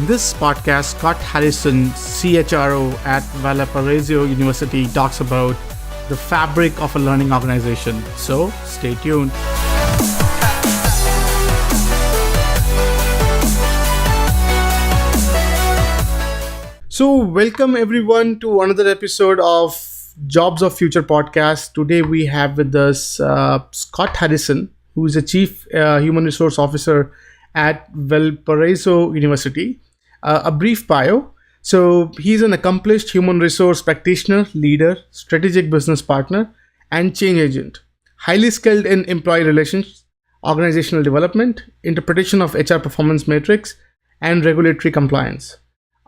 In this podcast, Scott Harrison, CHRO at Valparaiso University, talks about the fabric of a learning organization. So stay tuned. So welcome everyone to another episode of Jobs of Future podcast. Today we have with us Scott Harrison, who is a Chief Human Resource Officer at Valparaiso University. A brief bio. So he's an accomplished human resource practitioner, leader, strategic business partner, and change agent. Highly skilled in employee relations, organizational development, interpretation of HR performance metrics, and regulatory compliance.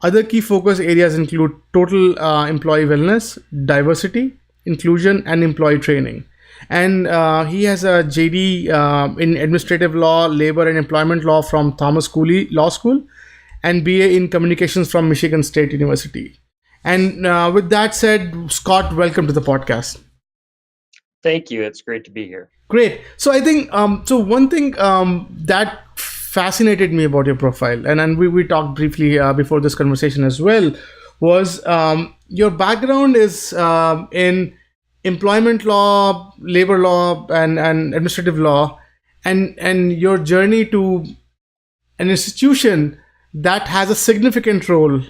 Other key focus areas include total employee wellness, diversity, inclusion, and employee training. And he has a JD in administrative law, labor and employment law from Thomas Cooley Law School, and BA in communications from Michigan State University. And with that said, Scott, welcome to the podcast. Thank you. It's great to be here. Great. So I think one thing that fascinated me about your profile, and we talked briefly before this conversation as well, was your background is in employment law, labor law, and administrative law, and your journey to an institution that has a significant role,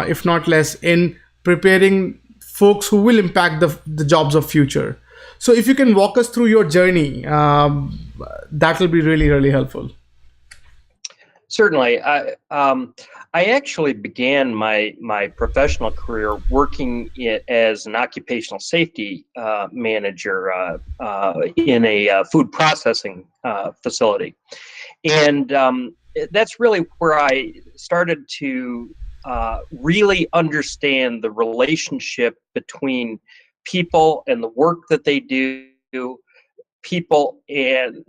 if not less, in preparing folks who will impact the jobs of future. So if you can walk us through your journey, that will be really, really helpful. Certainly. I actually began my professional career working as an occupational safety manager in a food processing facility. And that's really where I started to really understand the relationship between people and the work that they do, people and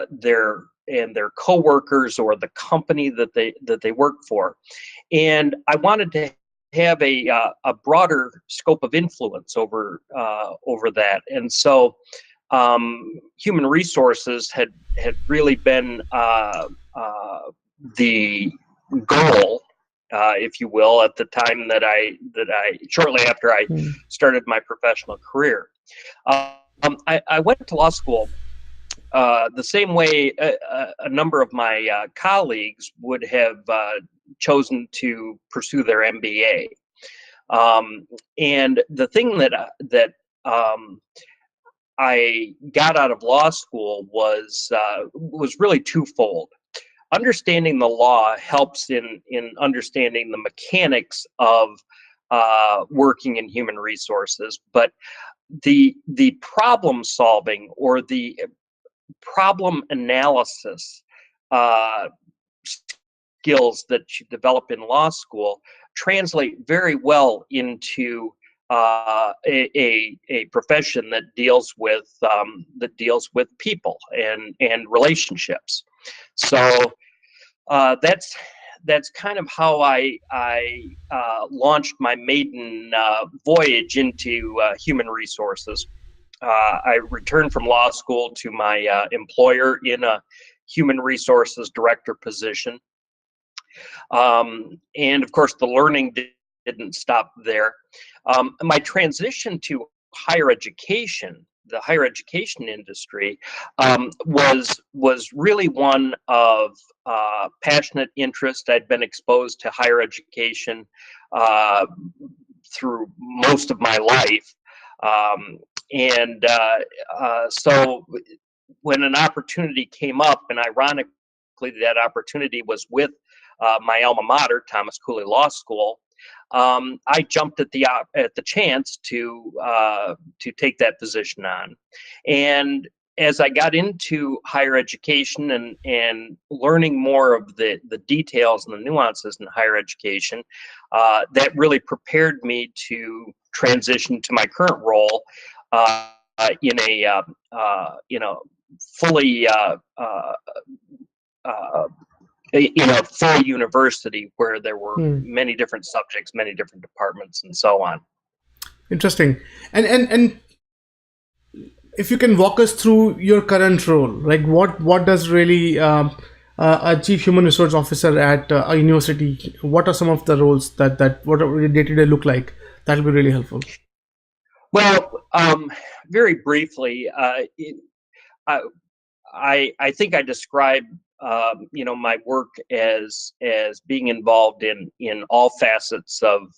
their coworkers or the company that they work for. And I wanted to have a broader scope of influence over that. And so human resources had really been the goal, if you will, at the time that I shortly after I started my professional career. I went to law school the same way a number of my colleagues would have chosen to pursue their MBA. And the thing that I got out of law school was really twofold. Understanding the law helps in understanding the mechanics of working in human resources, but the problem solving or the problem analysis skills that you develop in law school translate very well into a profession that deals with people and relationships. So that's kind of how I launched my maiden voyage into human resources. I returned from law school to my employer in a human resources director position. And of course, the learning didn't stop there. My transition to higher education, the higher education industry, was really one of passionate interest. I'd been exposed to higher education through most of my life. So when an opportunity came up, and ironically that opportunity was with my alma mater, Thomas Cooley Law School, I jumped at the chance to take that position on. And as I got into higher education and learning more of the details and the nuances in higher education, that really prepared me to transition to my current role in a fully in a full university where there were many different subjects, many different departments, and so on. Interesting. And if you can walk us through your current role, like what does really a chief human resource officer at a university, what are some of the roles that what day to day look like? That will be really helpful. Well, very briefly, I, I think I describe my work as being involved in all facets of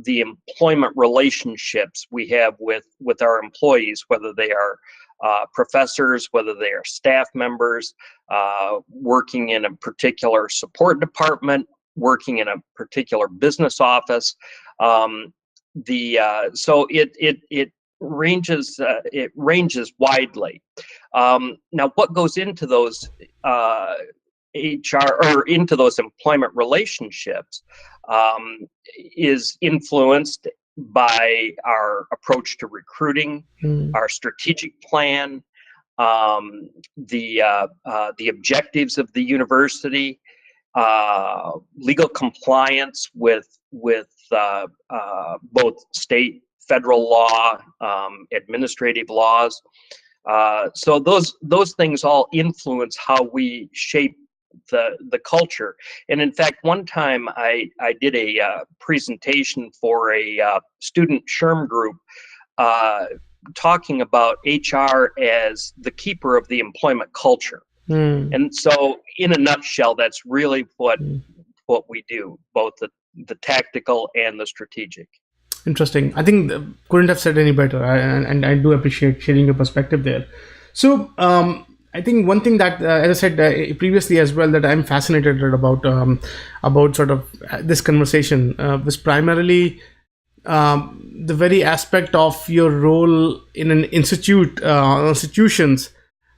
the employment relationships we have with our employees, whether they are professors, whether they are staff members, working in a particular support department, working in a particular business office. Um, so it ranges widely. Now, what goes into those HR or into those employment relationships is influenced by our approach to recruiting, Mm. our strategic plan, the objectives of the university, legal compliance with both state, federal law, administrative laws. So those things all influence how we shape the culture. And in fact, one time I did a presentation for a student SHRM group, uh, talking about HR as the keeper of the employment culture. Mm. And so, in a nutshell, that's really Mm. what we do, both the tactical and the strategic. Interesting. I think couldn't have said any better, and I do appreciate sharing your perspective there. So I think one thing that, as I said previously as well, that I'm fascinated about sort of this conversation was primarily the very aspect of your role in an institutions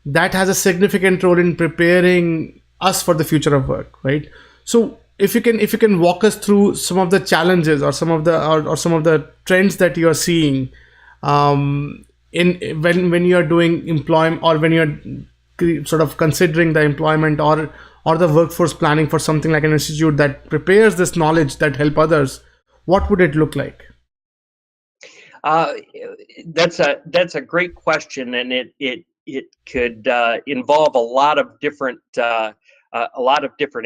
that has a significant role in preparing us for the future of work, right? So if you can walk us through some of the challenges or some of the trends that you are seeing in when you are doing employment, or when you're sort of considering the employment or the workforce planning for something like an institute that prepares this knowledge that help others, what would it look like? Uh, that's a great question, and it could involve a lot of different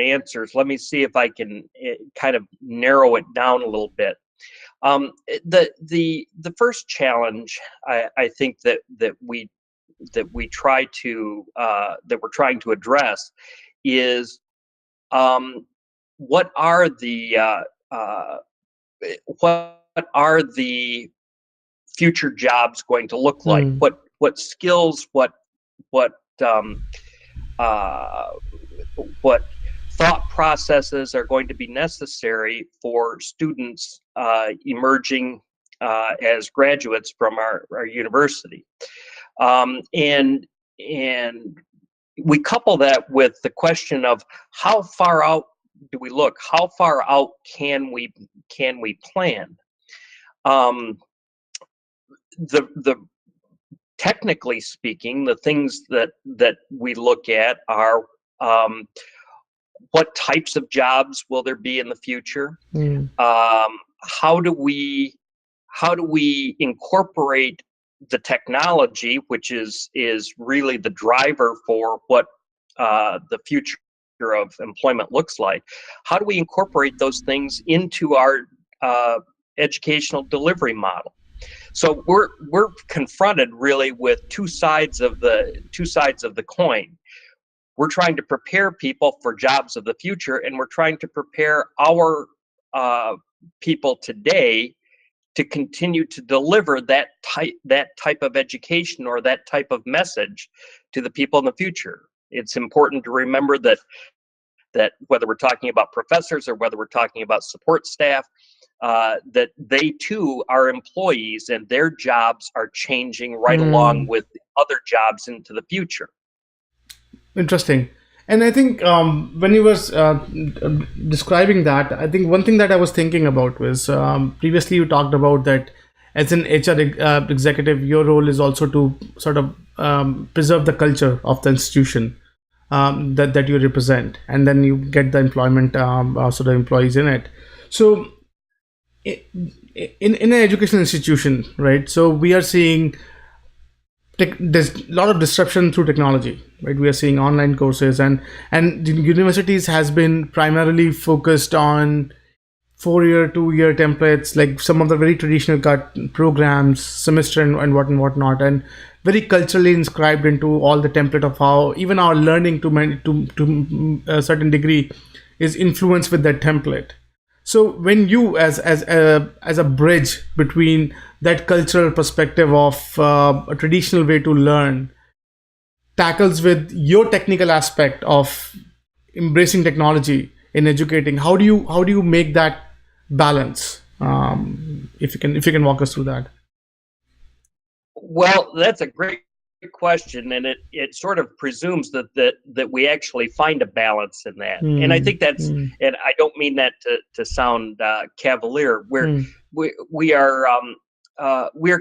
answers. Let me see if I can kind of narrow it down a little bit. The first challenge I think that we try to that we're trying to address is, what are the future jobs going to look like? Hmm. What skills, what um, uh, what thought processes are going to be necessary for students emerging as graduates from our university? And we couple that with the question of how far out do we look? How far out can we plan? Um, the Technically speaking, the things that we look at are, um, what types of jobs will there be in the future? Hmm. How do we incorporate the technology, which is really the driver for what the future of employment looks like? How do we incorporate those things into our uh, educational delivery model? So we're confronted really with two sides of the coin. We're trying to prepare people for jobs of the future, and we're trying to prepare our people today to continue to deliver that type of education or that type of message to the people in the future. It's important to remember that whether we're talking about professors or whether we're talking about support staff, that they too are employees, and their jobs are changing right along Hmm. with other jobs into the future. Interesting. And I think when you was describing that, I think one thing that I was thinking about was, previously you talked about that as an HR executive, your role is also to sort of preserve the culture of the institution that you represent, and then you get the employment, sort of employees in it. So in an educational institution, right? So we are seeing there's a lot of disruption through technology, right? We are seeing online courses, and the universities has been primarily focused on 4-year, 2-year templates, like some of the very traditional cut programs, semester and whatnot, and very culturally inscribed into all the template of how even our learning to a certain degree is influenced with that template. So when you, as a bridge between that cultural perspective of a traditional way to learn, tackles with your technical aspect of embracing technology in educating, how do you make that balance? If you can walk us through that. Well, that's a great question, and it sort of presumes that we actually find a balance in that. And I think that's, and I don't mean that to sound cavalier. We're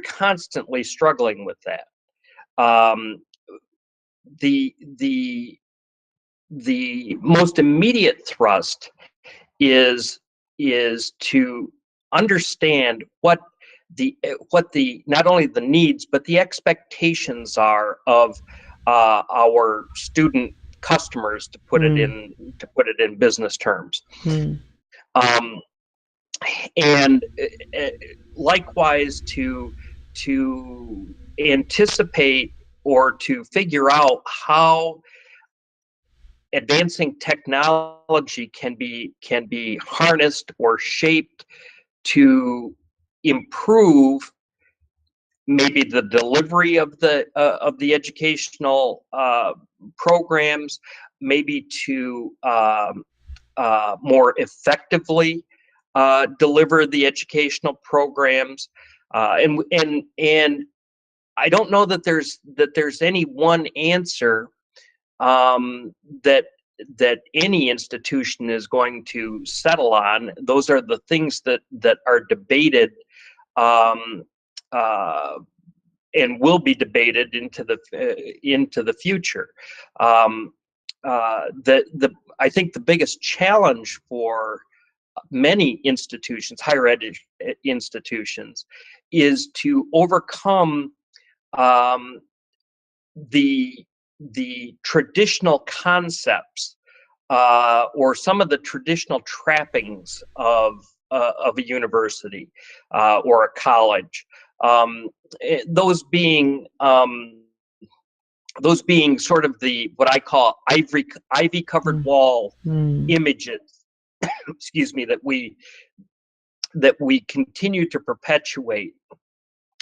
constantly struggling with that. Um, the most immediate thrust is to understand what the not only the needs but the expectations are of our student customers, to put it in business terms. Um, and likewise to anticipate or to figure out how advancing technology can be harnessed or shaped to improve maybe the delivery of the educational programs, maybe to more effectively deliver the educational programs, and I don't know that there's any one answer that any institution is going to settle on. Those are the things that are debated and will be debated into the future. I think the biggest challenge for many institutions, higher ed institutions, is to overcome the traditional concepts or some of the traditional trappings of a university or a college. Those being sort of what I call ivy covered wall images, excuse me, that we continue to perpetuate,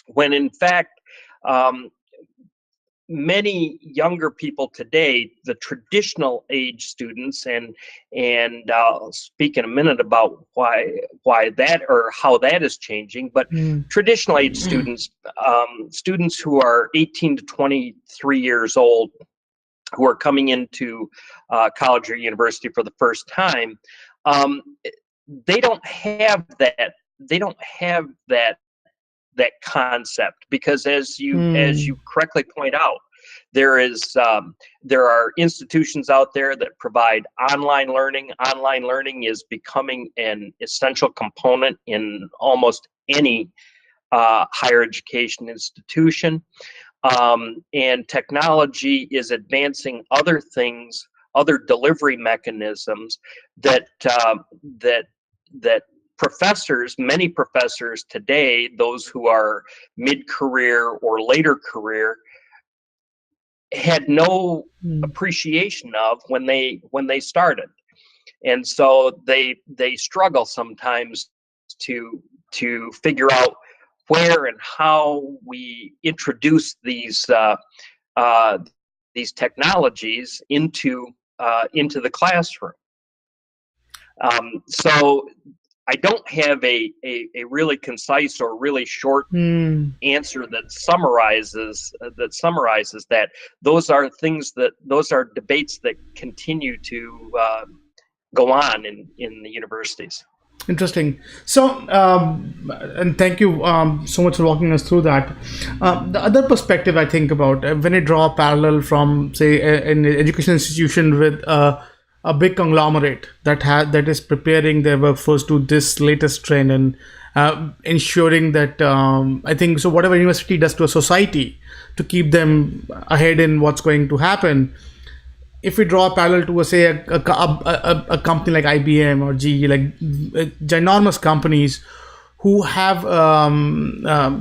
when in fact many younger people today, the traditional age students, and I'll speak in a minute about why that, or how that is changing, but traditional age students, students who are 18 to 23 years old, who are coming into college or university for the first time, they don't have that concept, because as you correctly point out, there are institutions out there that provide online learning. Online learning is becoming an essential component in almost any higher education institution, and technology is advancing other things, other delivery mechanisms that many professors today, those who are mid-career or later career, had no appreciation of when they started. And so they struggle sometimes to figure out where and how we introduce these technologies into the classroom. So I don't have a really concise or really short answer that summarizes that. Those are debates that continue to go on in the universities. Interesting. So, and thank you so much for walking us through that. The other perspective I think about, when I draw a parallel from, say, an education institution with a big conglomerate that is preparing their workforce to this latest trend, and ensuring that I think so. Whatever university does to a society to keep them ahead in what's going to happen. If we draw a parallel to, say, a company like IBM or GE, like ginormous companies who have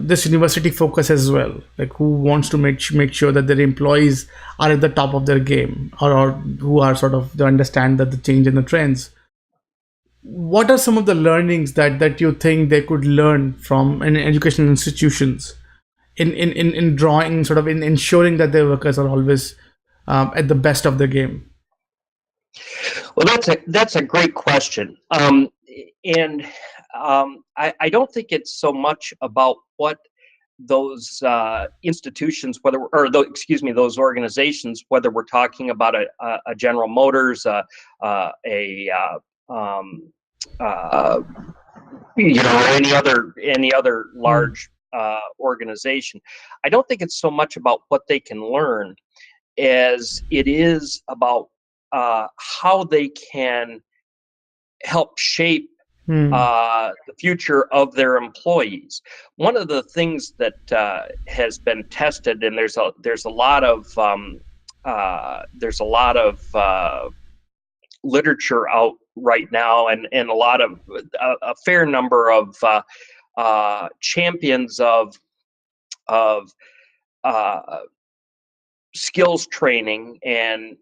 this university focus as well, like who wants to make sure that their employees are at the top of their game, or who are sort of, they understand that the change in the trends. What are some of the learnings that you think they could learn from in educational institutions in drawing, sort of in ensuring that their workers are always at the best of their game? Well, that's a great question, and I don't think it's so much about what those institutions, those organizations, whether we're talking about a General Motors, um, any other Mm. large organization. I don't think it's so much about what they can learn as it is about how they can help shape Mm. the future of their employees. One of the things that has been tested, and there's a lot of literature out right now, and a lot of a fair number of champions of skills training and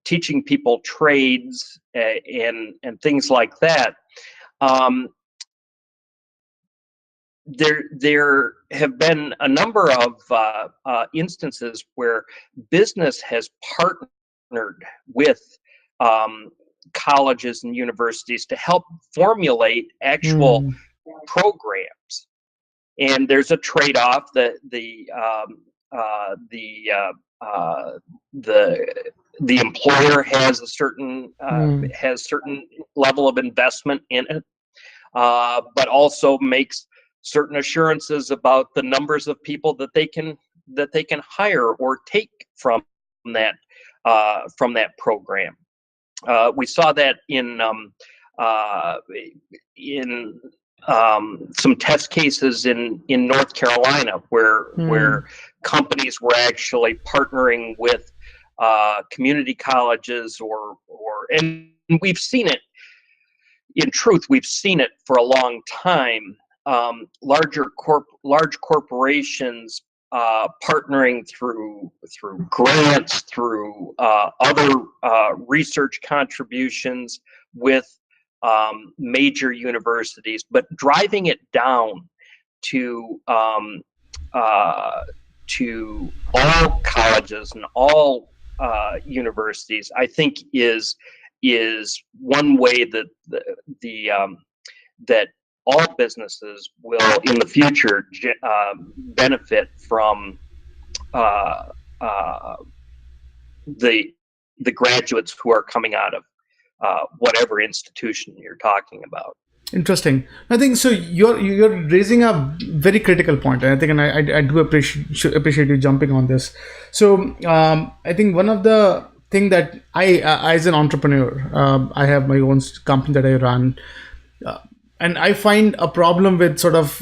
teaching people trades and things like that. Um, there have been a number of instances where business has partnered with colleges and universities to help formulate actual Mm. programs. And there's a trade-off. The employer has a certain Mm. level of investment in it, but also makes certain assurances about the numbers of people that they can hire or take that program. We saw that in some test cases in North Carolina, where companies were actually partnering with community colleges, and we've seen it. In truth, we've seen it for a long time. Large corporations partnering through grants, through other research contributions with major universities, but driving it down to all colleges and all universities, I think is one way that that all businesses will in the future benefit from the graduates who are coming out of whatever institution you're talking about. Interesting. I think so. You're raising a very critical point, and I think, and I do appreciate you jumping on this. So I think one of the thing that I as an entrepreneur, I have my own company that I run, and I find a problem with sort of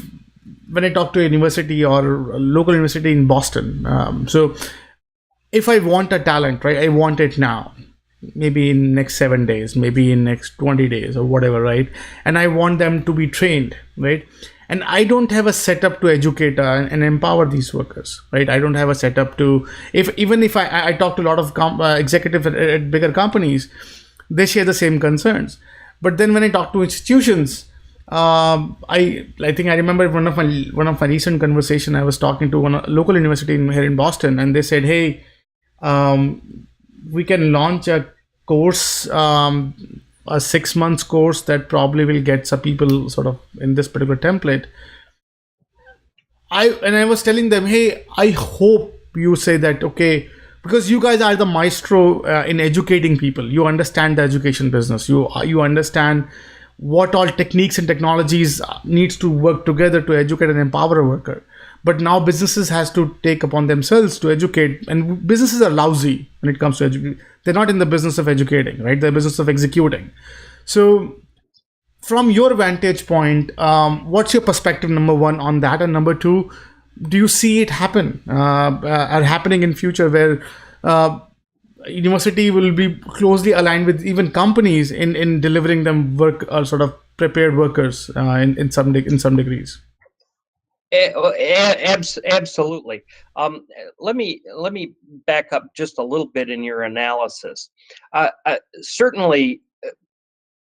when I talk to a university or a local university in Boston. So if I want a talent, right, I want it now, maybe in next 7 days, maybe in next 20 days or whatever, right? And I want them to be trained, right? And I don't have a setup to educate and empower these workers, right? I don't have a setup to, even if I talk to a lot of executives at bigger companies, they share the same concerns. But then when I talk to institutions, I think I remember one of my recent conversation. I was talking to one local university here in Boston, and they said, "Hey, we can launch a course, a 6 months course that probably will get some people sort of in this particular template." I was telling them, "Hey, I hope you say that, okay, because you guys are the maestro in educating people. You understand the education business. You understand what all techniques and technologies needs to work together to educate and empower a worker. But now businesses has to take upon themselves to educate, and businesses are lousy when it comes to education. They're not in the business of educating, right? They're business of executing. So from your vantage point, what's your perspective, number one, on that, and number two, do you see it are happening in future where uh, university will be closely aligned with even companies in delivering them work or sort of prepared workers in some degrees? Absolutely. Let me back up just a little bit in your analysis. Certainly,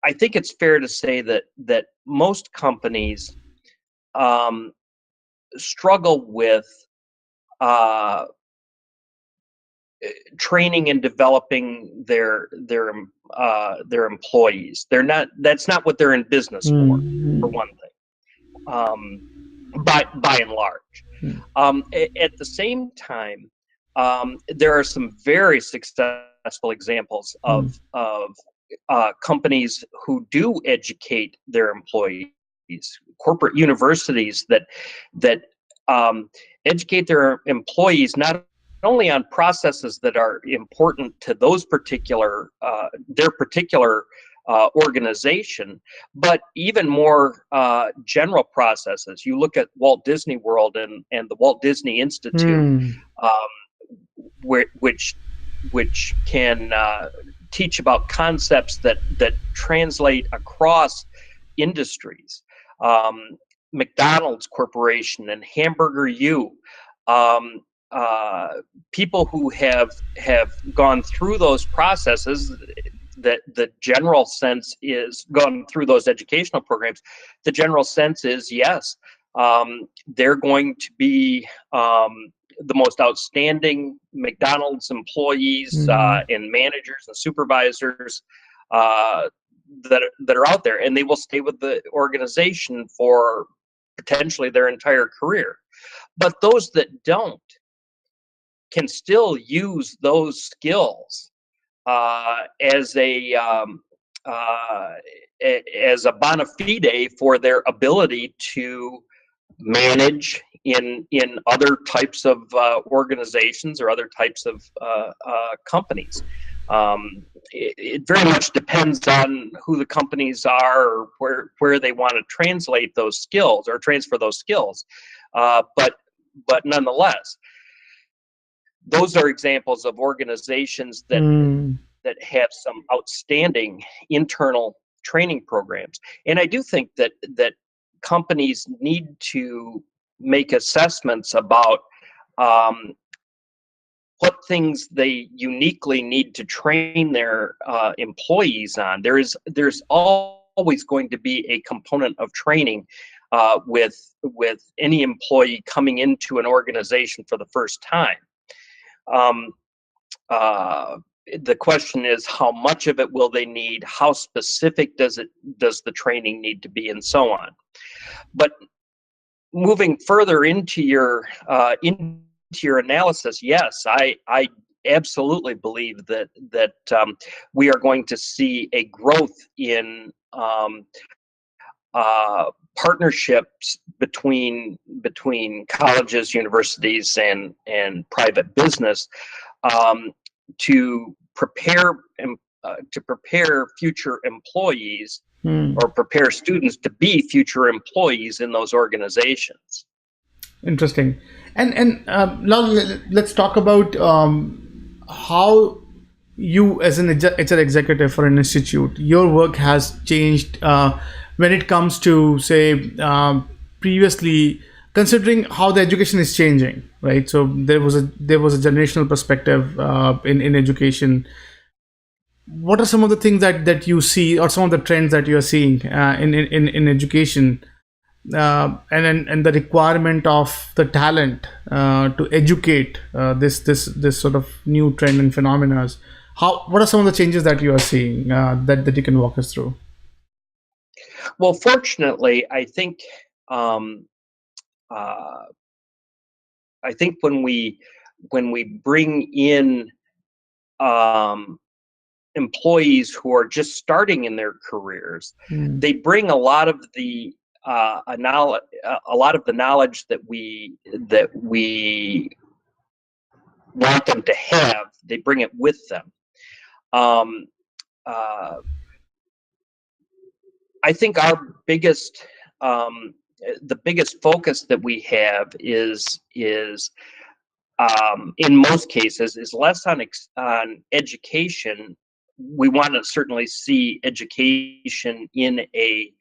I think it's fair to say that most companies um, struggle with uh, training and developing their employees. They're not. That's not what they're in business for Mm. one thing. By and large. At the same time, there are some very successful examples of companies who do educate their employees, corporate universities that um, educate their employees not only on processes that are important to those particular their particular organization, but even more general processes. You look at Walt Disney World and the Walt Disney Institute, Hmm. which can teach about concepts that translate across industries. Um, McDonald's Corporation and Hamburger U, um, uh, people who have gone through those processes. That the general sense is gone through those educational programs. The general sense is yes, they're going to be the most outstanding McDonald's employees Hmm. and managers and supervisors uh, that are out there, and they will stay with the organization for potentially their entire career. But those that don't can still use those skills as uh, as a bona fide for their ability to manage in other types of organizations or other types of companies. It very much depends on who the companies are or where they want to translate those skills or transfer those skills. But nonetheless, those are examples of organizations Hmm. that have some outstanding internal training programs. And I do think that companies need to make assessments about um, what things they uniquely need to train their employees on. There's always going to be a component of training with any employee coming into an organization for the first time. Um, uh, the question is how much of it will they need, how specific does the training need to be, and so on. But moving further into your analysis, yes, I absolutely believe that we are going to see a growth in partnerships between colleges, universities, and private business um, to prepare future employees Hmm. or prepare students to be future employees in those organizations. Interesting. And now let's talk about how you, as an HR executive for an institute, your work has changed when it comes to, say, previously, considering how the education is changing, right? So there was a generational perspective in education. What are some of the things that you see, or some of the trends that you are seeing in education, and the requirement of the talent to educate this sort of new trend and phenomena? What are some of the changes that you are seeing that you can walk us through? Well, fortunately, um, uh, I think when we bring in um, employees who are just starting in their careers, Mm. they bring a lot of the knowledge that we want them to have. They bring it with them. Um, uh, I think our biggest the biggest focus that we have is in most cases is less on education. We want to certainly see education in a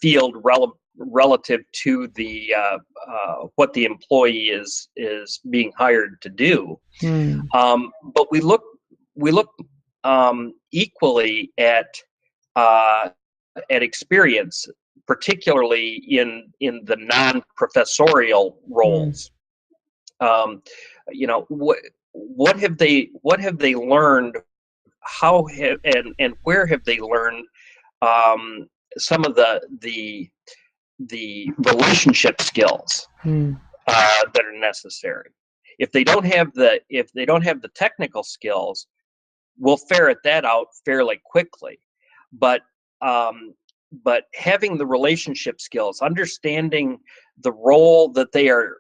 field relative to the what the employee is being hired to do. But we look equally at experience, particularly in the non-professorial roles. What have they learned? And where have they learned some of the relationship skills that are necessary? If they don't have the technical skills, we'll ferret that out fairly quickly. But having the relationship skills, understanding the role that they are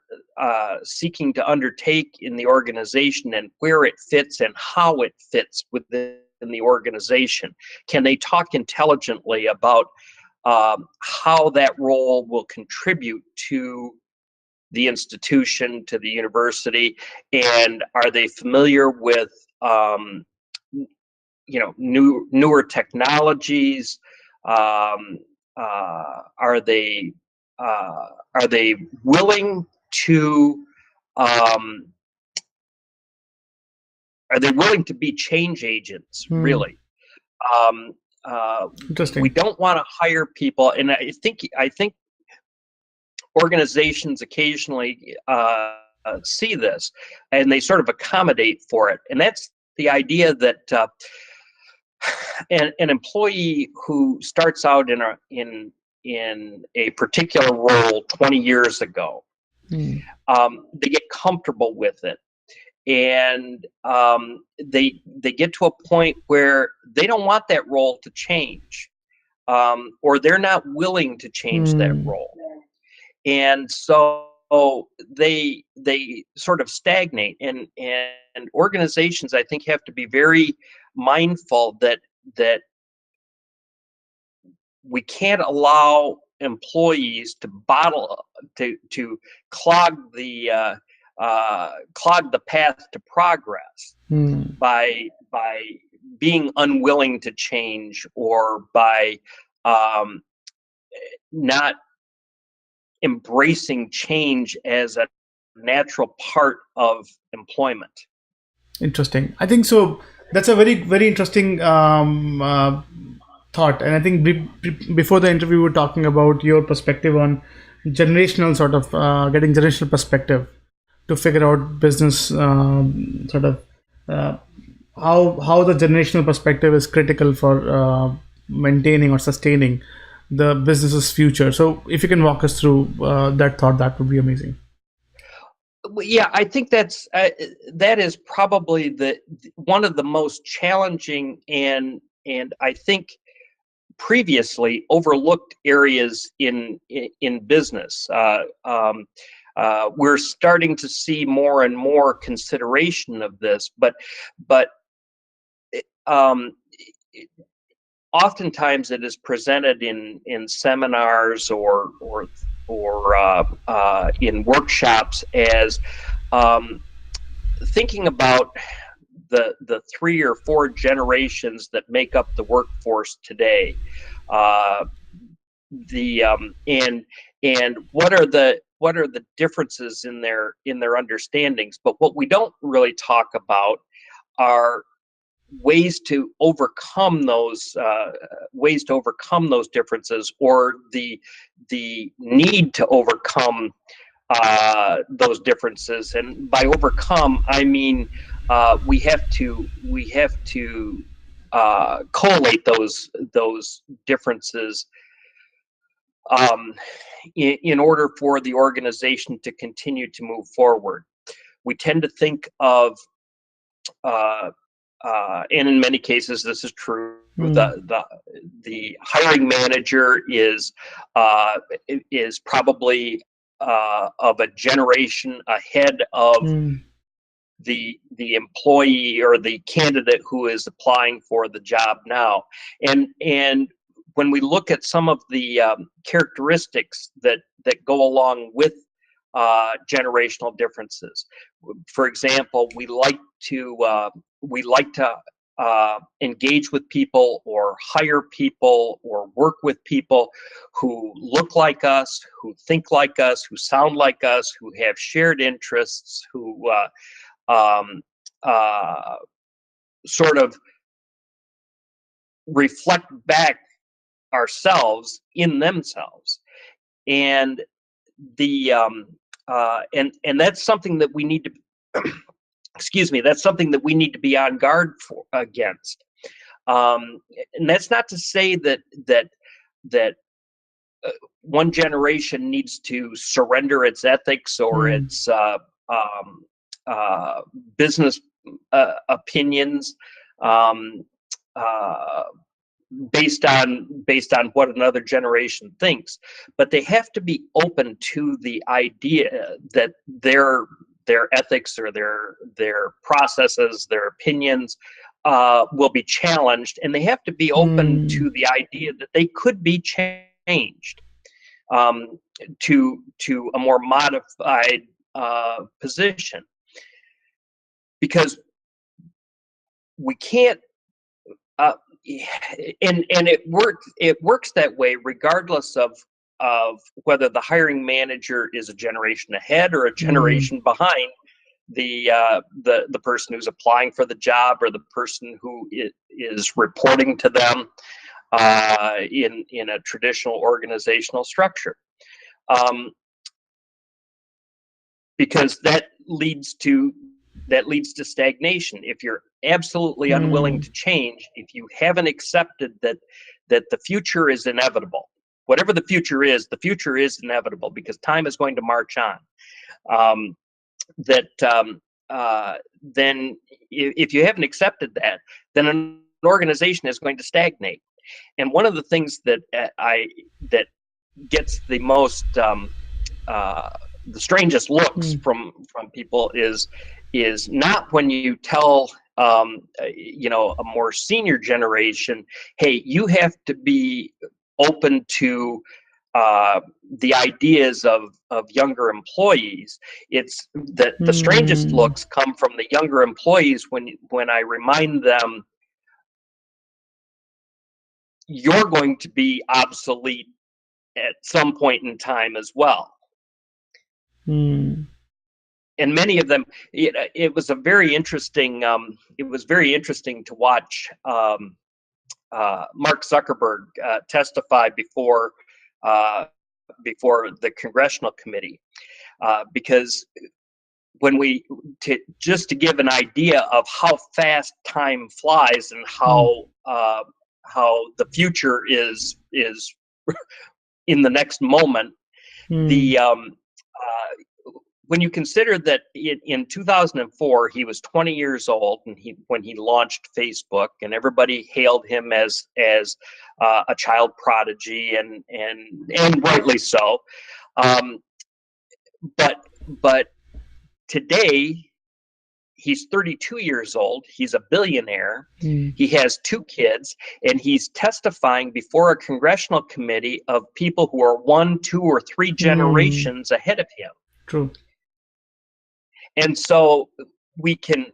seeking to undertake in the organization and where it fits and how it fits within the organization. Can they talk intelligently about how that role will contribute to the institution, to the university, and are they familiar with newer technologies? Are they willing to be change agents? Really, Interesting. we don't want to hire people, and I think organizations occasionally see this, and they sort of accommodate for it, and that's the idea that an employee who starts out in a particular role 20 years ago, they get comfortable with it, and they get to a point where they don't want that role to change, or they're not willing to change that role, and so they sort of stagnate, and organizations, I think, have to be very mindful that we can't allow employees to clog the path to progress by being unwilling to change, or by not embracing change as a natural part of employment. Interesting. I think so. That's a very, very interesting thought. And I think before the interview, we were talking about your perspective on generational sort of getting generational perspective to figure out business sort of how the generational perspective is critical for maintaining or sustaining the business's future. So if you can walk us through that thought, that would be amazing. Yeah, I think that is probably one of the most challenging and I think previously overlooked areas in business. We're starting to see more and more consideration of this, but oftentimes it is presented in seminars or in workshops as thinking about the 3 or 4 generations that make up the workforce today, and what are the differences in their understandings. But what we don't really talk about are ways to overcome those differences, or the need to overcome those differences. And by overcome, I mean we have to collate those differences in order for the organization to continue to move forward. We tend to think of and in many cases this is true, the hiring manager is probably of a generation ahead of the employee or the candidate who is applying for the job now, and when we look at some of the characteristics that go along with generational differences, for example, we like to engage with people or hire people or work with people who look like us, who think like us, who sound like us, who have shared interests, who sort of reflect back ourselves in themselves. And and that's something that we need to excuse me, that's something that we need to be on guard for against. And that's not to say that one generation needs to surrender its ethics or its business opinions based on what another generation thinks, but they have to be open to the idea that their ethics or their processes, their opinions will be challenged, and they have to be open to the idea that they could be changed to a more modified position, because we can't. And it works that way regardless of whether the hiring manager is a generation ahead or a generation behind the person who's applying for the job or the person who is reporting to them in a traditional organizational structure, because that leads to stagnation. If you're absolutely unwilling to change, if you haven't accepted that the future is inevitable, whatever the future is inevitable because time is going to march on. Then if you haven't accepted that, then an organization is going to stagnate. And one of the things that gets the most the strangest looks from people is not when you tell a more senior generation, hey, you have to be open to the ideas of younger employees. It's that the strangest looks come from the younger employees when I remind them, you're going to be obsolete at some point in time as well. And many of them, it was a very interesting. It was very interesting to watch Mark Zuckerberg testify before the congressional committee, because just to give an idea of how fast time flies and how the future is in the next moment, when you consider that in 2004 he was 20 years old when he launched Facebook, and everybody hailed him as a child prodigy, and rightly so. But today he's 32 years old. He's a billionaire. He has 2 kids, and he's testifying before a congressional committee of people who are 1, 2, or 3 generations ahead of him. True. And so we can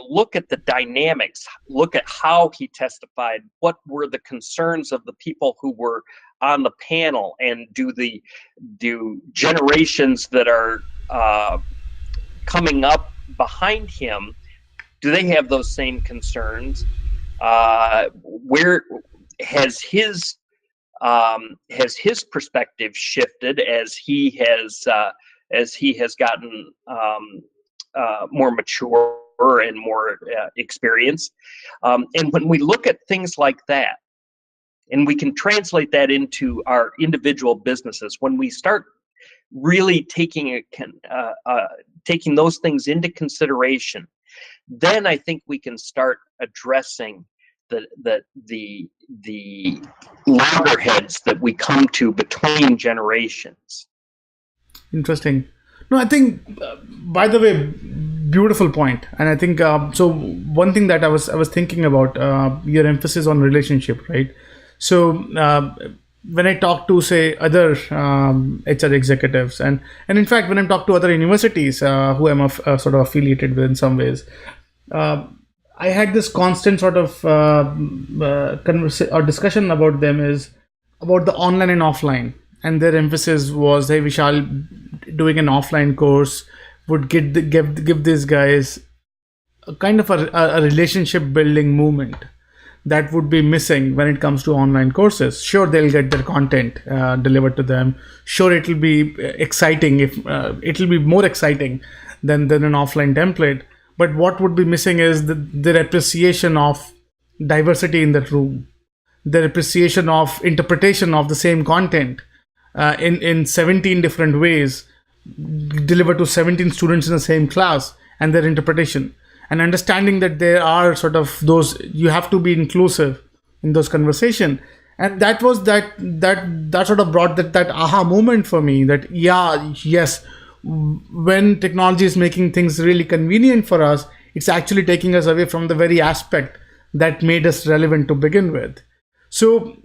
look at the dynamics, look at how he testified, what were the concerns of the people who were on the panel, and do generations that are coming up behind him, do they have those same concerns? Where has his perspective shifted as he has gotten more mature and more experienced? And when we look at things like that, and we can translate that into our individual businesses, when we start really taking those things into consideration, then I think we can start addressing the loggerheads that we come to between generations. Interesting. No, I think, by the way, beautiful point. And I think, so one thing that I was thinking about, your emphasis on relationship, right? So when I talk to, say, other HR executives, and in fact when I talk to other universities who I'm sort of affiliated with in some ways, uh, I had this constant sort of conversation or discussion about them is about the online and offline, and their emphasis was, hey Vishal, doing an offline course would give these guys a kind of a relationship building movement that would be missing when it comes to online courses. Sure, they'll get their content delivered to them. Sure, it'll be exciting, if it'll be more exciting than an offline template. But what would be missing is the appreciation of diversity in that room, their appreciation of interpretation of the same content in 17 different ways delivered to 17 students in the same class, and their interpretation and understanding that there are sort of those, you have to be inclusive in those conversation. And that was that sort of brought that aha moment for me, that yeah, yes, when technology is making things really convenient for us, it's actually taking us away from the very aspect that made us relevant to begin with. So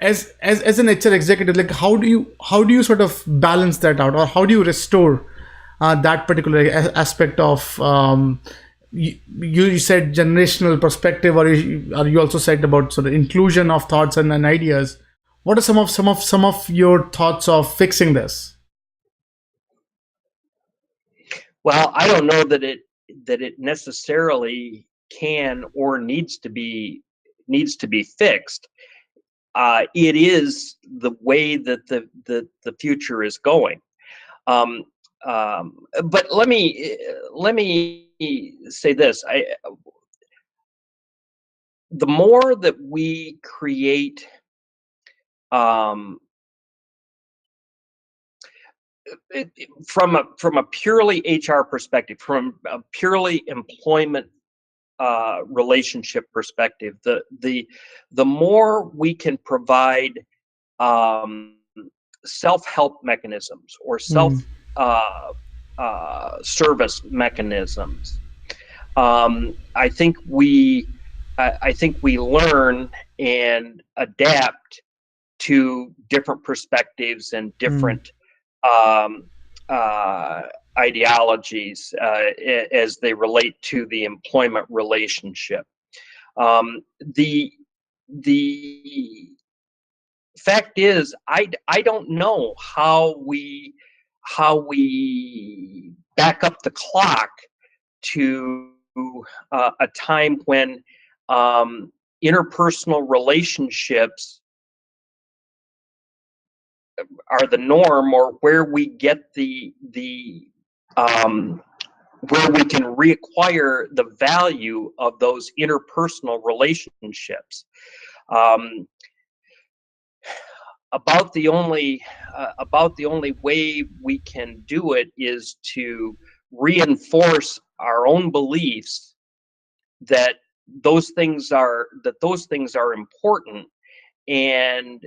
as an HR executive, like how do you sort of balance that out, or how do you restore that particular aspect of you said generational perspective, or you also said about sort of inclusion of thoughts and ideas. What are some of your thoughts of fixing this? Well, I don't know that it necessarily can or needs to be fixed. It is the way that the future is going. Um, but let me say this: the more that we create um, from a purely HR perspective, from a purely employment relationship perspective, the more we can provide um, self-help mechanisms or Hmm. uh, service mechanisms. I think I think we learn and adapt to different perspectives and Hmm. different um, uh, ideologies as they relate to the employment relationship. The the fact is, I don't know how we back up the clock to a time when interpersonal relationships are the norm, or where we get the where we can reacquire the value of those interpersonal relationships. Um, about the only about the only way we can do it is to reinforce our own beliefs that those things are important, and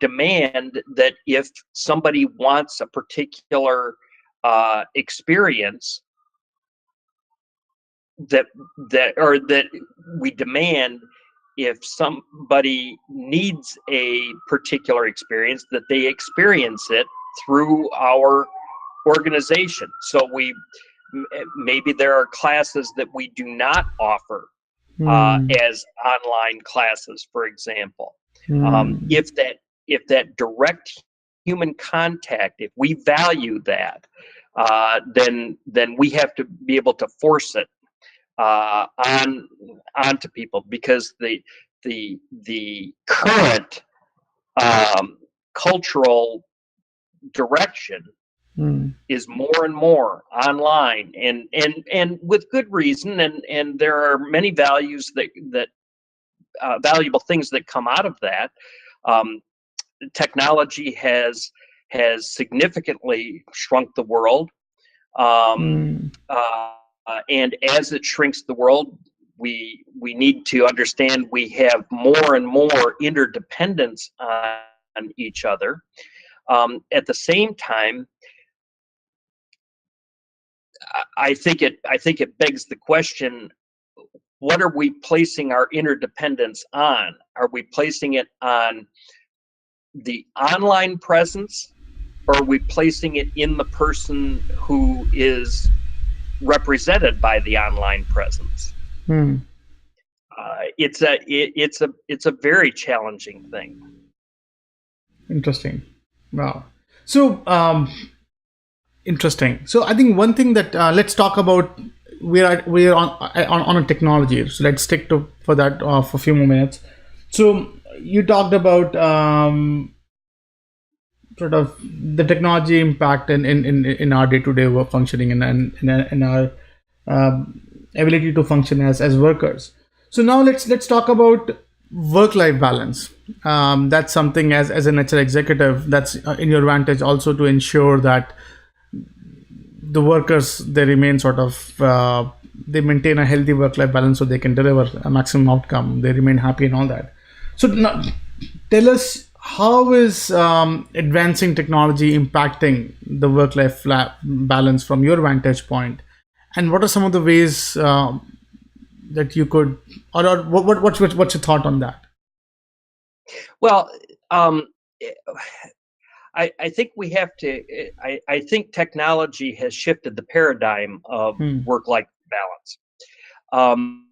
demand that if somebody wants a particular experience, that that we demand, if somebody needs a particular experience, that they experience it through our organization. So maybe there are classes that we do not offer Hmm. as online classes, for example. Hmm. If that direct human contact, if we value that, then we have to be able to force it on onto people, because the current um, cultural direction Hmm. is more and more online, and with good reason, and there are many values that valuable things that come out of that. Um, Technology has significantly shrunk the world, um, Hmm. uh, and as it shrinks the world, we need to understand we have more and more interdependence on each other. At the same time, I think it begs the question: what are we placing our interdependence on? Are we placing it on the online presence, or are we placing it in the person who is represented by the online presence? Hmm. It's a very challenging thing. Interesting. Wow. So, interesting. So, I think one thing that let's talk about. We're on a technology. So let's stick to for that for a few more minutes. So you talked about sort of the technology impact in our day-to-day work functioning and our ability to function as workers. So now let's talk about work-life balance. That's something as an HR executive that's in your advantage also to ensure that the workers they remain sort of they maintain a healthy work-life balance so they can deliver a maximum outcome. They remain happy and all that. So now, tell us, how is advancing technology impacting the work-life balance from your vantage point, and what are some of the ways that you could, or what's your thought on that? Well, I think we have to. I think technology has shifted the paradigm of Hmm. work-life balance. Um,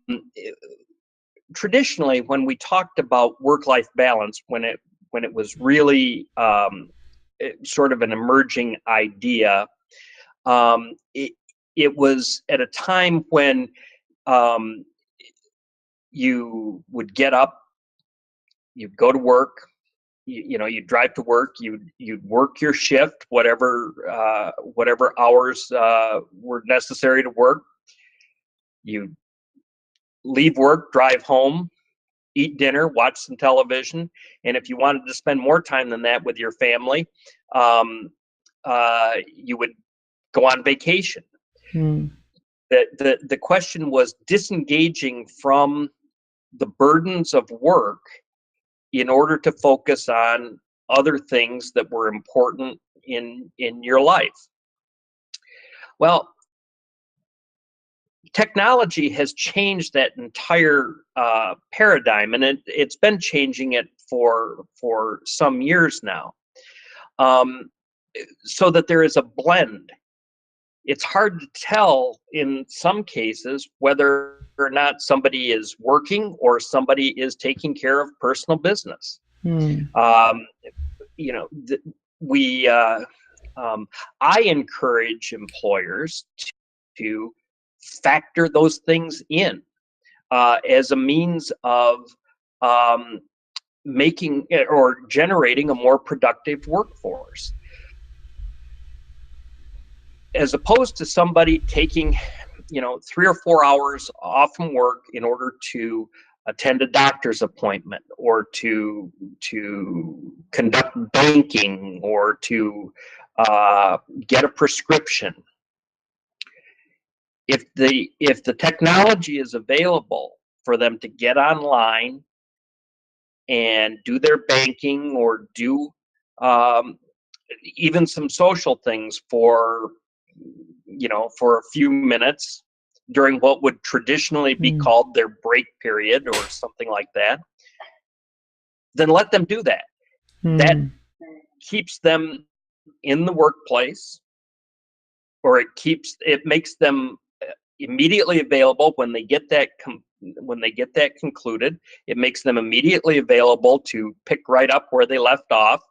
Traditionally, when we talked about work-life balance, when it was really sort of an emerging idea, it was at a time when um, you would get up, you'd go to work, you'd drive to work, you'd work your shift, whatever hours were necessary to work. You leave work, drive home, eat dinner, watch some television, and if you wanted to spend more time than that with your family, you would go on vacation. Hmm. The question was disengaging from the burdens of work in order to focus on other things that were important in your life. Well, technology has changed that entire paradigm, and it's been changing it for some years now, so that there is a blend. It's hard to tell in some cases whether or not somebody is working or somebody is taking care of personal business. Hmm. Um, you know, we I encourage employers to factor those things in as a means of um, making or generating a more productive workforce, as opposed to somebody taking 3 or 4 hours off from work in order to attend a doctor's appointment or to conduct banking or to get a prescription. If the technology is available for them to get online and do their banking or do um, even some social things for a few minutes during what would traditionally be Hmm. called their break period or something like that, then let them do that. That Hmm. keeps them in the workplace, or it makes them immediately available when they get that concluded. It makes them immediately available to pick right up where they left off,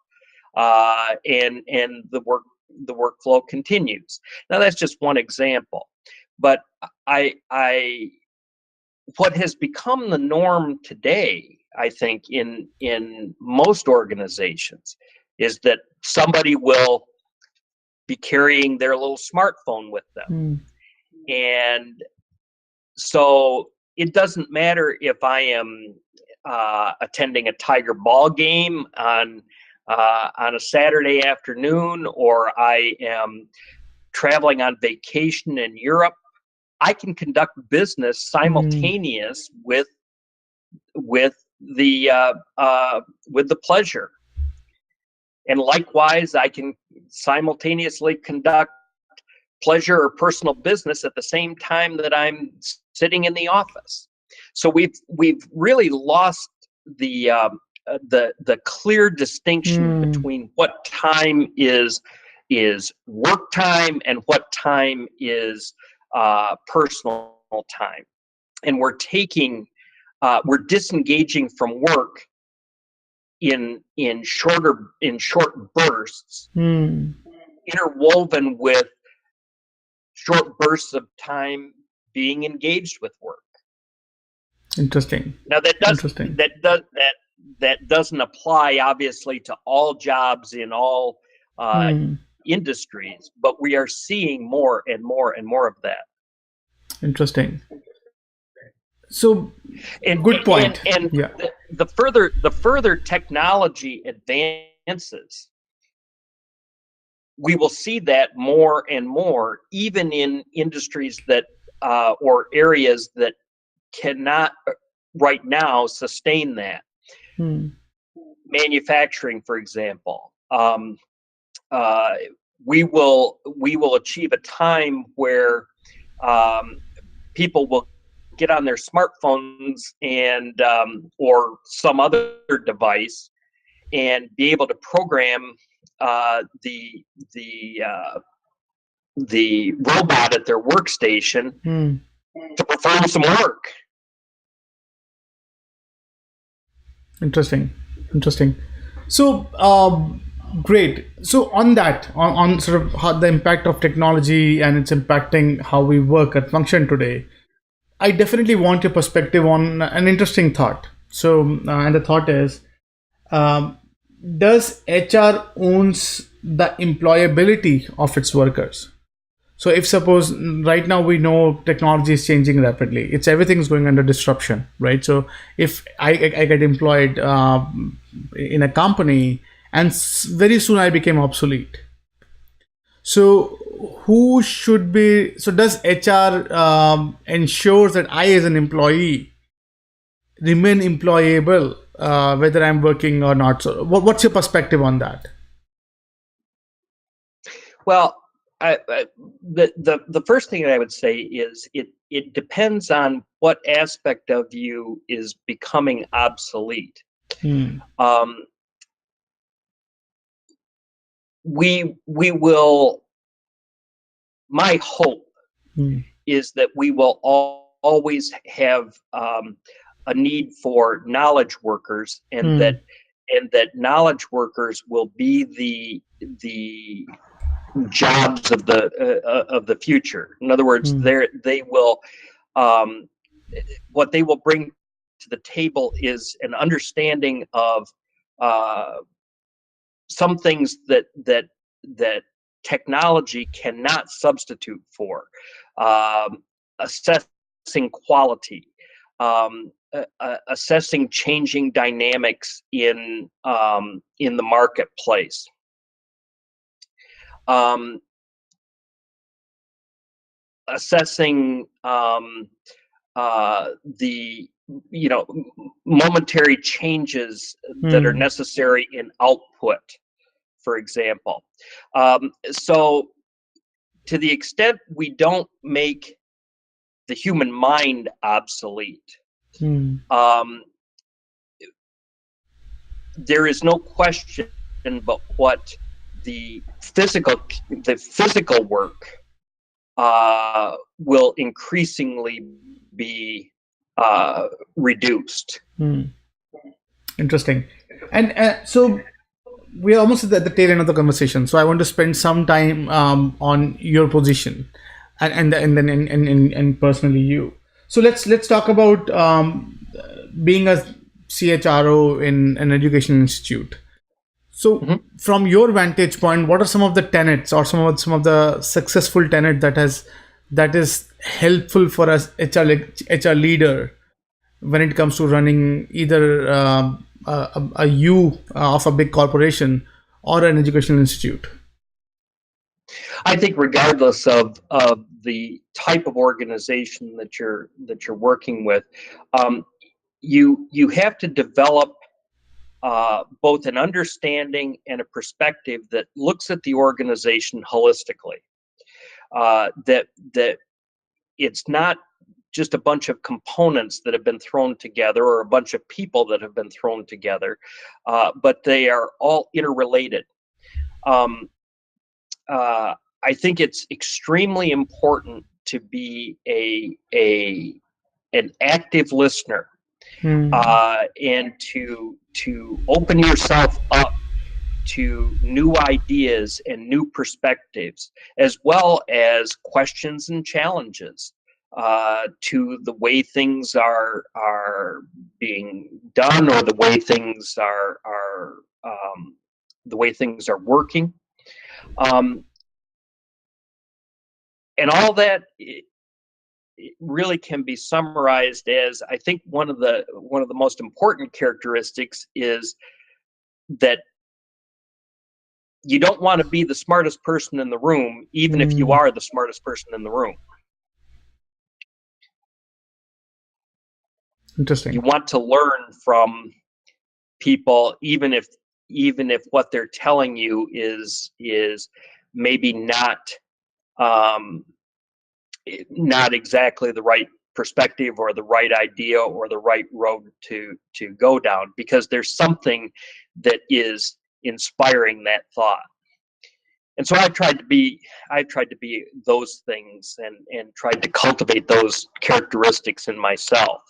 and the workflow continues. Now that's just one example, but I what has become the norm today, I think, in most organizations, is that somebody will be carrying their little smartphone with them. Hmm. And so it doesn't matter if I am attending a Tiger ball game on a Saturday afternoon, or I am traveling on vacation in Europe. I can conduct business Hmm. simultaneous with the pleasure, and likewise, I can simultaneously conduct pleasure or personal business at the same time that I'm sitting in the office. So we've really lost the clear distinction between what time is work time and what time is personal time, and we're disengaging from work in short bursts, interwoven with short bursts of time being engaged with work. Interesting. Now that doesn't apply obviously to all jobs in all industries, but we are seeing more and more and more of that. Interesting. So, good point. And the further technology advances, we will see that more and more, even in industries that or areas that cannot right now sustain that. Manufacturing, for example, we will achieve a time where people will get on their smartphones and or some other device and be able to program the robot at their workstation to perform some work. Interesting. So, great. So on that, on sort of how the impact of technology and it's impacting how we work and function today, I definitely want your perspective on an interesting thought. So, and the thought is, does HR owns the employability of its workers? So if suppose right now we know technology is changing rapidly, it's everything's going under disruption, right? So if I get employed in a company and very soon I became obsolete. So who should be? So does HR ensures that I as an employee remain employable whether I'm working or not? So what's your perspective on that? Well, the first thing that I would say is it depends on what aspect of you is becoming obsolete. We will. My hope is that we will always have a need for knowledge workers, and that knowledge workers will be the jobs of the future. In other words, they will what they will bring to the table is an understanding of some things that technology cannot substitute for. Assessing quality, assessing changing dynamics in the marketplace. Assessing the momentary changes that are necessary in output, for example. So to the extent we don't make the human mind obsolete, there is no question but what the physical work will increasingly be reduced. Interesting. And so we're almost at the tail end of the conversation. So I want to spend some time on your position, and then personally you. So let's talk about being a CHRO in an education institute. So from your vantage point, what are some of the tenets or some of the successful tenet that is helpful for us HR leader when it comes to running either a U of a big corporation or an educational institute? I think regardless of the type of organization that you're working with, you have to develop both an understanding and a perspective that looks at the organization holistically. That it's not just a bunch of components that have been thrown together, or a bunch of people that have been thrown together, but they are all interrelated. Um, I think it's extremely important to be an active listener, and to open yourself up to new ideas and new perspectives, as well as questions and challenges to the way things are being done, or the way things are the way things are working, um, and all that. It really can be summarized as, I think one of the most important characteristics is that you don't want to be the smartest person in the room, even if you are the smartest person in the room. Interesting. You want to learn from people, even if what they're telling you is maybe not exactly the right perspective, or the right idea, or the right road to go down, because there's something that is inspiring that thought. And so I've tried to be those things, and tried to cultivate those characteristics in myself.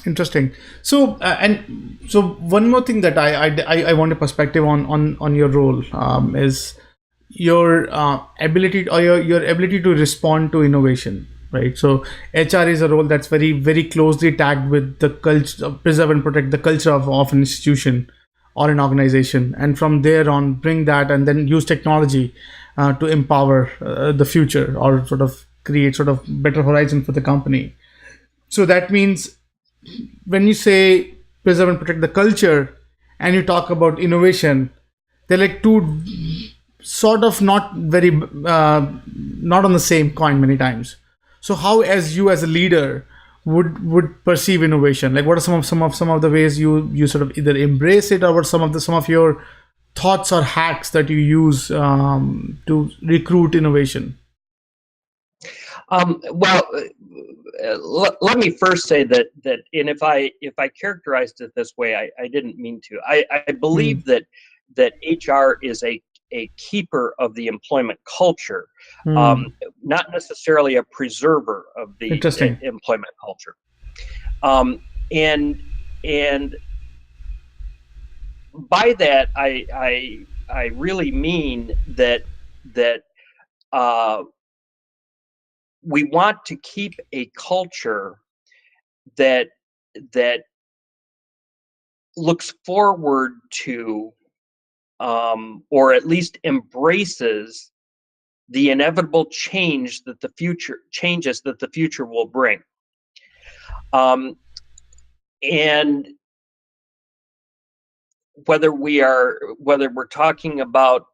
Interesting. So and so one more thing that I want a perspective on your role is your ability, or your ability to respond to innovation, right? So HR is a role that's very closely tagged with the culture, preserve and protect the culture of an institution or an organization, and from there on bring that, and then use technology to empower the future, or sort of create sort of better horizon for the company. So that means when you say preserve and protect the culture, and you talk about innovation, they're like two sort of not very not on the same coin many times. So how, as you as a leader, would perceive innovation? Like, what are some of the ways you sort of either embrace it, or what some of your thoughts or hacks that you use to recruit innovation? Well, let me first say that and if I characterized it this way, I didn't mean to. I believe that HR is a keeper of the employment culture, not necessarily a preserver of the Interesting. employment culture. Um, and and by that, I really mean that uh, we want to keep a culture that looks forward to, or at least embraces, the inevitable changes that the future will bring. And whether we're talking about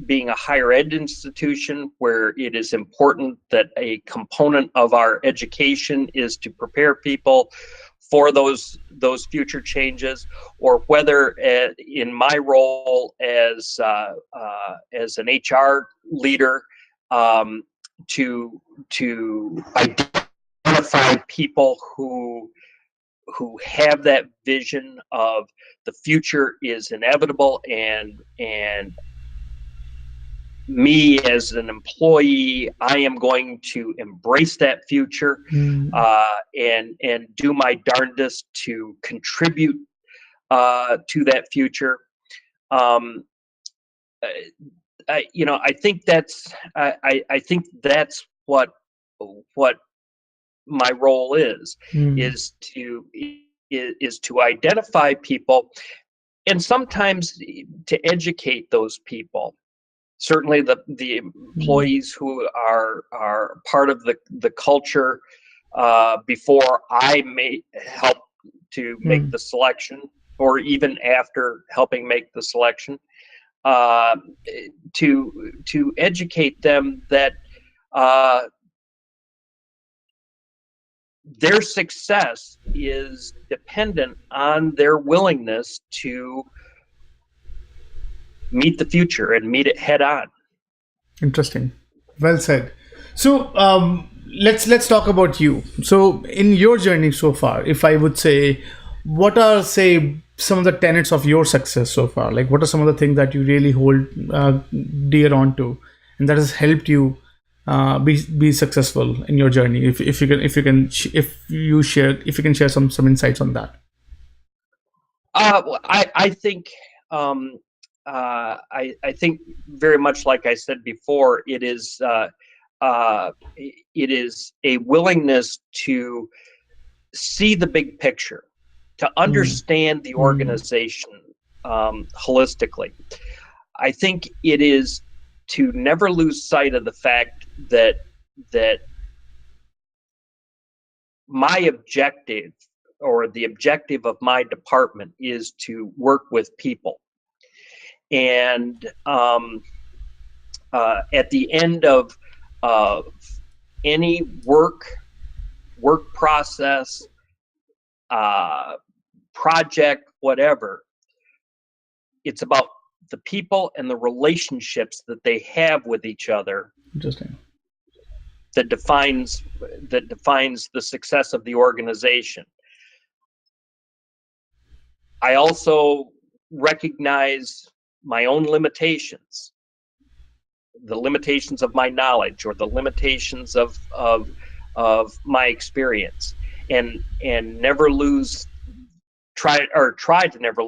being a higher ed institution, where it is important that a component of our education is to prepare people for those future changes, or whether in my role as an HR leader, to identify people who have that vision of the future is inevitable, and me as an employee, I am going to embrace that future, and do my darndest to contribute to that future. I think that's what my role is to identify people, and sometimes to educate those people. Certainly the employees who are part of the culture, before I may help to make the selection, or even after helping make the selection, to educate them that their success is dependent on their willingness to meet the future and meet it head on. Interesting. Well said. So, let's talk about you. So in your journey so far, if I would say, what are, say, some of the tenets of your success so far? Like, what are some of the things that you really hold dear on to, and that has helped you be successful in your journey? If you can share some insights on that. I think I think very much like I said before, it is a willingness to see the big picture, to Mm, understand the mm, organization holistically. I think it is to never lose sight of the fact that my objective, or the objective of my department, is to work with people. And at the end of uh, any work process, uh, project, whatever, it's about the people and the relationships that they have with each other interesting. that defines the success of the organization. I also recognize my own limitations, the limitations of my knowledge, or the limitations of my experience, and never lose try to never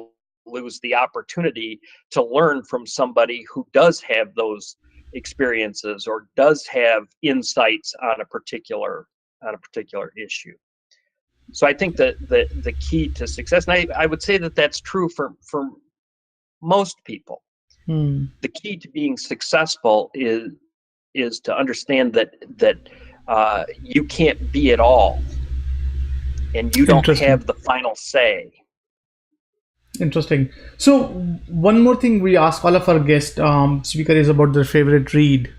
lose the opportunity to learn from somebody who does have those experiences or does have insights on a particular issue. So I think that the key to success, and I would say that that's true for most people. Hmm. The key to being successful is to understand that you can't be it all, and you don't Interesting. have the final say. Interesting. So one more thing we ask all of our guest speaker is about their favorite read,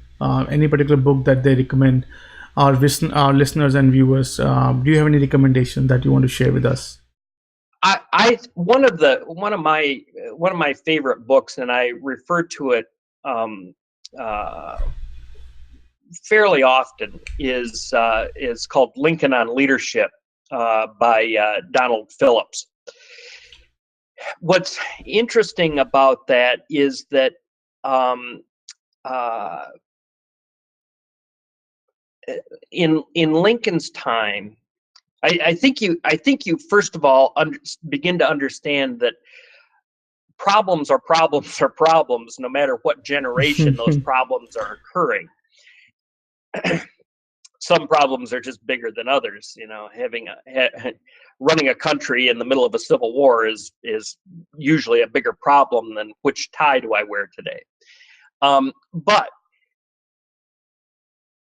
any particular book that they recommend our listeners and viewers. Do you have any recommendation that you want to share with us? I one of my favorite books, and I refer to it um, uh, fairly often, is called Lincoln on Leadership by Donald Phillips. What's interesting about that is that um, uh, in Lincoln's time, I think you first of all begin to understand that problems are problems are problems, no matter what generation those problems are occurring. Some problems are just bigger than others. You know, running a country in the middle of a civil war is usually a bigger problem than which tie do I wear today. But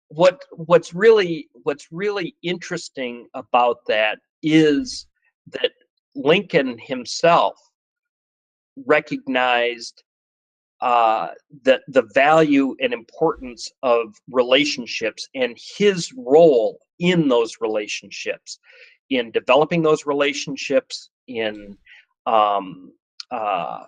what's really interesting about that is that Lincoln himself recognized that the value and importance of relationships, and his role in those relationships, in developing those relationships, in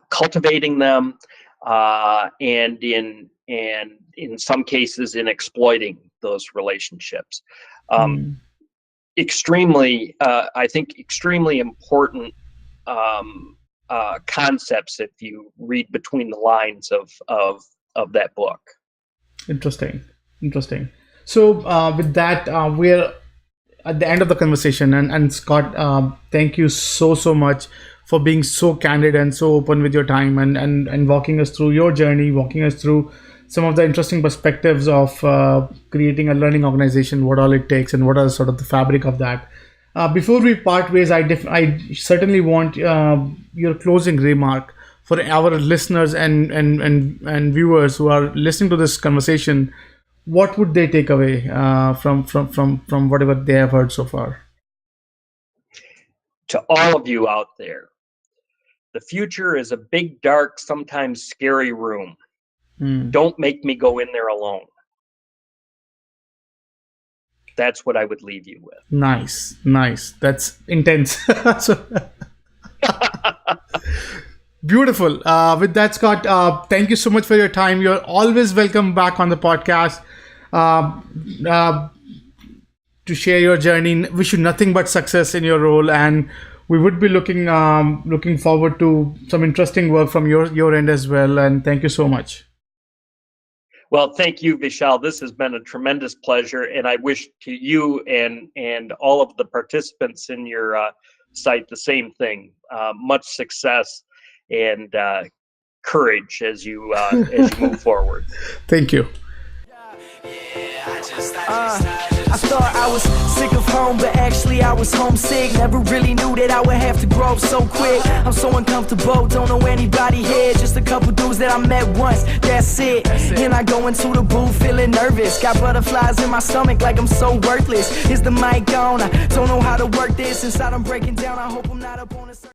cultivating them, and in some cases in exploiting those relationships. Um, Hmm. I think extremely important concepts if you read between the lines of that book. Interesting. Interesting. So with that, we're at the end of the conversation, and Scott, thank you so much for being so candid and so open with your time, and walking us through your journey, walking us through some of the interesting perspectives of creating a learning organization, what all it takes, and what are sort of the fabric of that. Before we part ways, I certainly want your closing remark for our listeners and viewers who are listening to this conversation. What would they take away from whatever they have heard so far? To all of you out there, the future is a big, dark, sometimes scary room. Hmm. Don't make me go in there alone. That's what I would leave you with. Nice, nice. That's intense. So, beautiful. With that, Scott, thank you so much for your time. You're always welcome back on the podcast. Uh, uh, to share your journey. Wish you nothing but success in your role, and we would be looking forward to some interesting work from your end as well. And thank you so much. Well, thank you, Vishal. This has been a tremendous pleasure, and I wish to you and all of the participants in your site the same thing. Much success and courage as you move forward. Thank you. I thought I was sick of home, but actually I was homesick. Never really knew that I would have to grow up so quick. I'm so uncomfortable, don't know anybody here. Just a couple dudes that I met once, that's it. And I go into the booth feeling nervous. Got butterflies in my stomach like I'm so worthless. Is the mic on? I don't know how to work this. Inside I'm breaking down, I hope I'm not up on a